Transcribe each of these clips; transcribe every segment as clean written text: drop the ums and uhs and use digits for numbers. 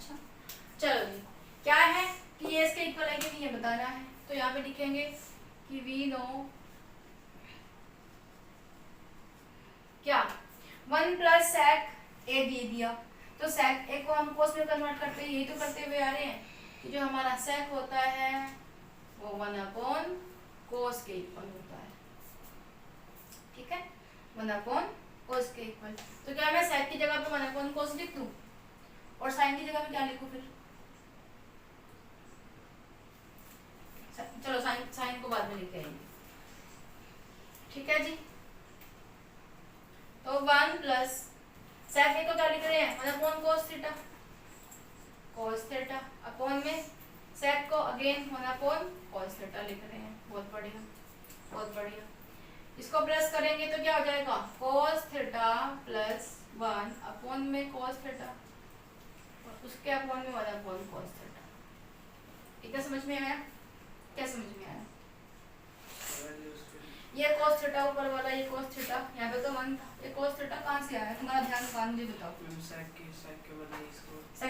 अच्छा चलो जी, क्या है कि ये इसके इक्वल है कि नहीं ये बताना है। तो यहाँ पे लिखेंगे कि वी नो क्या 1 प्लस सेक ए दे दिया, तो सेक ए को हम कोस में कन्वर्ट करते हैं, यही तो करते हुए आ रहे हैं कि जो हमारा सेक होता है वो 1 कोस के इक्वल होता है। ठीक है, 1 कोस के इक्वल। तो क्या मैं सेक की जगह पे 1 कोस लिख दूं और साइन की जगह पे क्या लिखूं फिर? चलो साइन को बाद में लिख आएंगे। ठीक है जी, तो 1 प्लस सेक ए को क्या लिख रहे हैं 1 cos theta, cos theta upon में सेक को अगेन 1 कोस थीटा लिख रहे हैं। बहुत बढ़िया, बहुत बढ़िया। इसको प्लस करेंगे तो क्या हो जाएगा कोस थीटा प्लस 1 अपॉन में कोस थीटा और उसके अपॉन में 1 कोस थीटा। ठीक है, समझ में आया? क्या समझ में आया? ये कोस थीटा ऊपर वाला, ये कोस थीटा, यहाँ पे तो 1 था, ये कोस थीटा कहाँ से आया? तुम्हारा ध्यान कहाँ, मुझे बताओ। सेक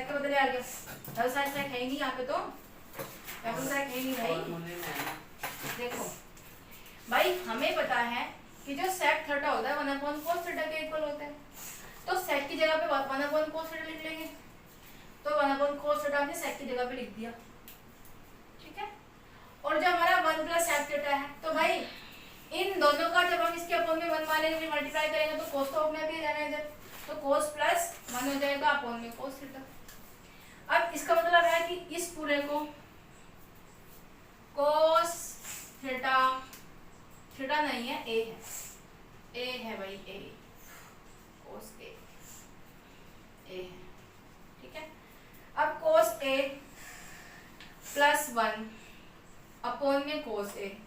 के बदले आ गया, सेक है ही नहीं यहाँ पे, तो यहाँ पे सेक है ही नहीं भाई। देखो भाई, हमें पता है कि जो सेक थीटा होता है 1 कोस थीटा के इक्वल होता है, तो सेक की जगह पे 1 कोस थीटा लिख लेंगे। तो 1 कोस थीटा हमने सेक की जगह पे लिख दिया। ठीक है, और जो हमारा 1 प्लस सेक थीटा है, तो भाई इन दोनों का जब हम इसके अपॉन में 1 मानेंगे, मल्टीप्लाई करेंगे तो कोस तो अपने आप ही जाना है इधर, तो कोस प्लस 1 हो जाएगा अपॉन में कोस थीटा। अब इसका मतलब है कि इस पूरे को कोस थीटा, थीटा नहीं है ए है, ए है भाई, ए कोस ए है। ठीक है, अब कोस ए प्लस 1 अपॉन में कोस ए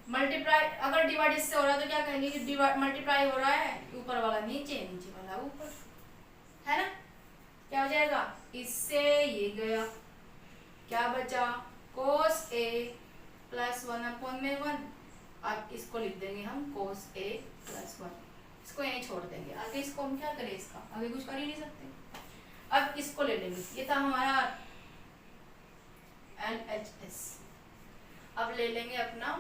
मल्टीप्लाई, अगर डिवाइड इससे हो रहा है तो क्या कहेंगे कि मल्टीप्लाई हो रहा है, ऊपर वाला नीचे, नीचे वाला ऊपर, है ना? क्या हो जाएगा, इससे ये गया, क्या बचा कोस ए प्लस 1 अपॉन में 1। अब इसको लिख देंगे हम कोस ए प्लस 1, इसको यहीं छोड़ देंगे, आगे इसको हम क्या करें, इसका आगे कुछ कर ही नहीं सकते। अब इसको ले लेंगे, ये था हमारा LHS। अब ले लेंगे अपना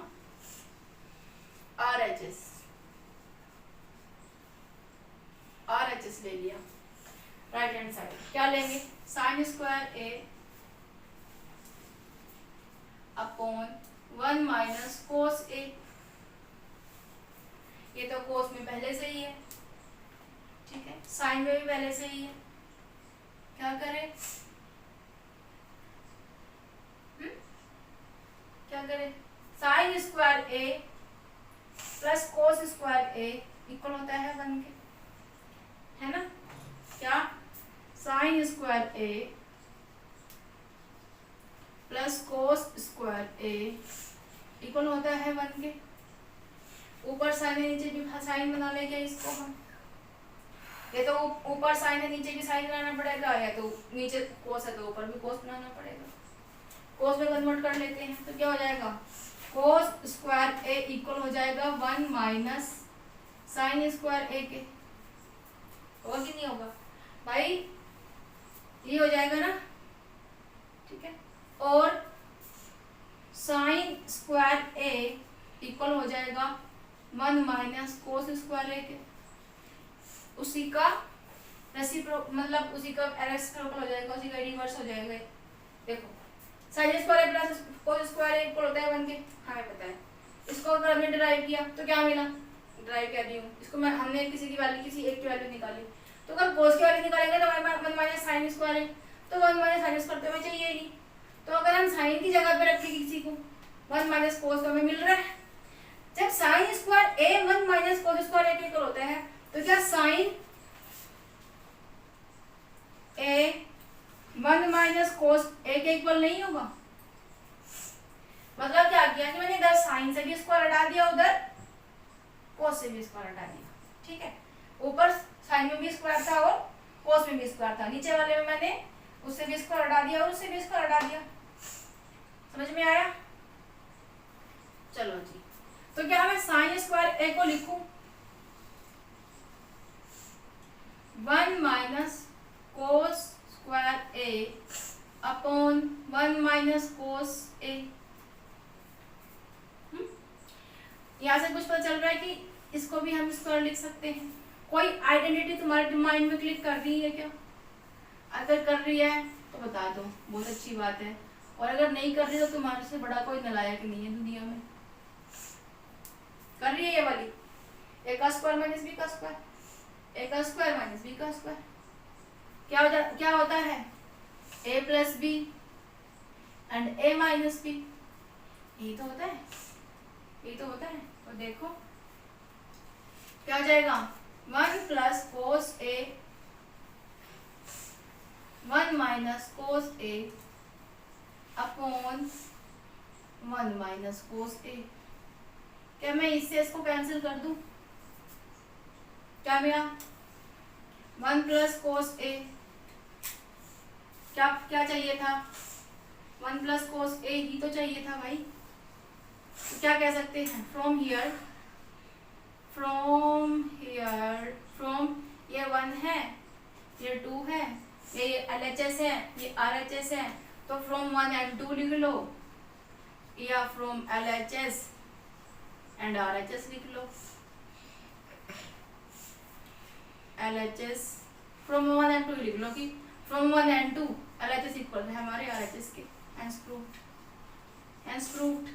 RHS, RHS ले लिया। राइट हैंड साइड क्या लेंगे, साइन स्क्वायर ए अपॉन 1 माइनस कोस ए। ये तो कोस में पहले से ही है, ठीक है, साइन में भी पहले से ही है, क्या करें, क्या करें, sign square A plus cos square A equal होता है 1 के, है ना? क्या sign square A plus cos square A equal होता है 1 के। ऊपर साइन है नीचे भी साइन बना लेंगे इसको हम, ये तो ऊपर साइन है नीचे भी साइन बनाना पड़ेगा, या तो नीचे कोस है तो ऊपर भी कोस बनाना पड़ेगा। कोस में कन्वर्ट कर लेते हैं तो क्या हो जाएगा, कोस स्क्वायर ए इक्वल हो जाएगा 1 माइनस साइन स्क्वायर ए के। होगा कि नहीं होगा भाई, ये हो जाएगा ना? ठीक है, और साइन स्क्वायर ए इक्वल हो जाएगा 1 माइनस कोस स्क्वायर ए के। उसी का मतलब उसी का रेसिप्रोकल हो जाएगा, उसी का रिवर्स हो जाएगा। देखो sign square A plus cos square A equal होता है 1 के, हमें पता है। इसको अगर हमने डिराइव किया तो क्या मिला, डिराइव कर रही हूँ इसको मैं, हमने किसी की वैल्यू, किसी एक की वैल्यू निकाली, तो अगर कोस की वैल्यू निकालेंगे तो हमारे पास 1 माइनस साइन स्क्वायर है, तो 1 माइनस साइन स्क्वायर तो हमें चाहिए ही। तो अगर हम साइन की जगह पे रखें किसी को 1 माइनस कोस, तो हमें मिल रहा है। जब साइन स्क्वायर ए 1 माइनस कोस स्क्वायर ए के इक्वल होता है, तो क्या साइन ए 1 माइनस कोस ए के इक्वल नहीं होगा? मतलब क्या किया कि मैंने इधर साइन से भी स्क्वायर हटा दिया, उधर कोस से भी स्क्वायर हटा दिया। ठीक है, ऊपर साइन में भी स्क्वायर था और कोस में भी स्क्वायर था, नीचे वाले में मैंने उससे भी स्क्वायर हटा दिया और उससे भी स्क्वायर हटा दिया। समझ में आया? चलो जी, तो क्या मैं साइन स्क्वायर ए को लिखूं 1 माइनस कोस स्क्वायर ए अपॉन 1 माइनस कोस ए। यहाँ से कुछ पता चल रहा है कि इसको भी हम स्क्वायर लिख सकते हैं। कोई आइडेंटिटी तुम्हारे माइंड में क्लिक कर रही है क्या? अगर कर रही है तो बता दो, बहुत अच्छी बात है। और अगर नहीं कर रही तो तुम्हारे से बड़ा कोई नालायक नहीं है दुनिया में। कर रही है ये वाली, ए का स्क्वायर माइनस बी का स्क्वायर, ए का स्क्वायर माइनस बी का स्क्वायर क्या होता है? A plus B and A minus B, यही तो होता है, यही तो होता है। तो देखो क्या हो जाएगा, 1 प्लस कोस ए 1 माइनस कोस ए अपॉन 1 माइनस कोस ए। क्या मैं इससे इसको कैंसिल कर दूं? क्या मेरा 1 प्लस कोस ए क्या चाहिए था? 1 प्लस कोस ए ही तो चाहिए था भाई। तो क्या कह सकते हैं, फ्रॉम हियर ये 1 है, ये 2 है, ये LHS है, ये RHS है, तो फ्रॉम 1 and 2 लिख लो, या फ्रॉम LHS एंड RHS लिख लो। LHS फ्रॉम 1 and 2 लिख लो कि फ्रॉम 1 and 2 LHS इक्वल है हमारे RHS के। Hence proved.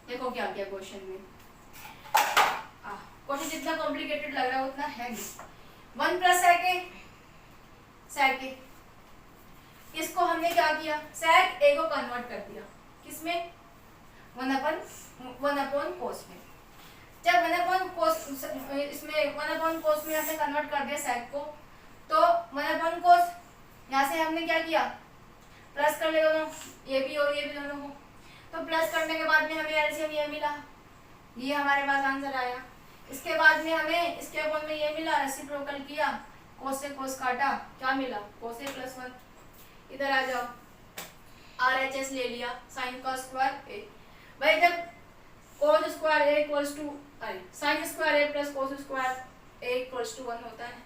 देखो क्या क्या क्वेश्चन में, क्वेश्चन जितना कॉम्प्लिकेटेड लग रहा है उतना है नहीं। 1 प्लस sec ए, इसको हमने क्या किया, sec ए को कन्वर्ट कर दिया किसमें, 1 अपॉन कोस में। जब 1 अपॉन कोस इसमें 1 अपॉन कोस में हमने कन्वर्ट कर दिया sec को, तो 1 अपॉन कोस यहाँ से हमने क्या किया, प्लस कर लिया दोनों, ये भी और ये भी दोनों को। तो प्लस करने के बाद में हमें एलसीएम ये मिला, ये हमारे पास आंसर आया। इसके बाद में हमें इसके अपॉन में ये मिला, रेसिप्रोकल किया, कोस से कोस काटा, क्या मिला, कोस ए प्लस 1। इधर आ जाओ, RHS ले लिया, साइन का स्क्वायर ए। भाई जब cos square A equals to sine square A plus cos square A equals to 1 होता है,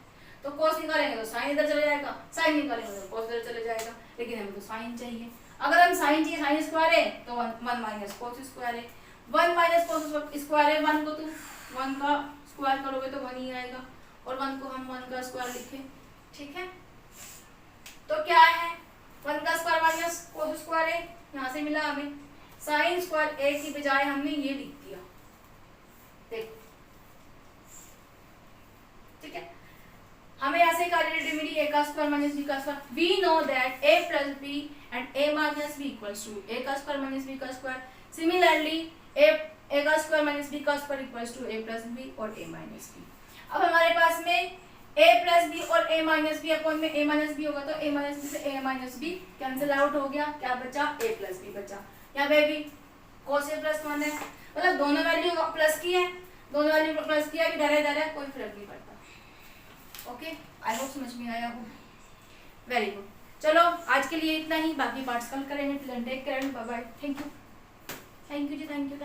तो कोस निकालेंगे तो साइन इधर चले जाएगा, साइन निकालेंगे तो कोस इधर चले जाएगा, लेकिन हमें तो साइन चाहिए। अगर हम साइन चाहिए, साइन स्क्वायर है तो 1 माइनस कोस स्क्वायर है, 1 माइनस कोस स्क्वायर है, 1 को तुम 1 का स्क्वायर करोगे तो 1 ही आएगा, और 1 को हम 1 का स्क्वायर लिखें, ठीक है। तो क्या है, 1 का स्क्वायर माइनस कोस स्क्वायर है, यहाँ से मिला हमें साइन स्क्वायर ए की बजाय हमने ये लिख दिया, देखो ठीक है। हमें ऐसे कार्य मिली a का स्क्वायर माइनस b का square. We know that a plus b and a minus b equals to a का स्क्वायर माइनस b का स्क्वायर। सिमिलरली a का स्क्वायर माइनस b का square equals to a plus b और a minus b। अब हमारे पास में a plus b और a माइनस b अपॉन में a माइनस b होगा, तो a माइनस b से a minus b cancel out हो गया, क्या बचा, a प्लस b बचा। यहाँ पे भी cos a प्लस 1 है, मतलब दोनों वैल्यू प्लस की है, दोनों वैल्यू प्लस किया, इधर है कोई फर्क नहीं पड़ता। ओके, आई होप समझ में आया हो, वेरी गुड। चलो आज के लिए इतना ही, बाकी पार्ट्स कल करेंगे। Take care, bye bye, thank you ji, thank you.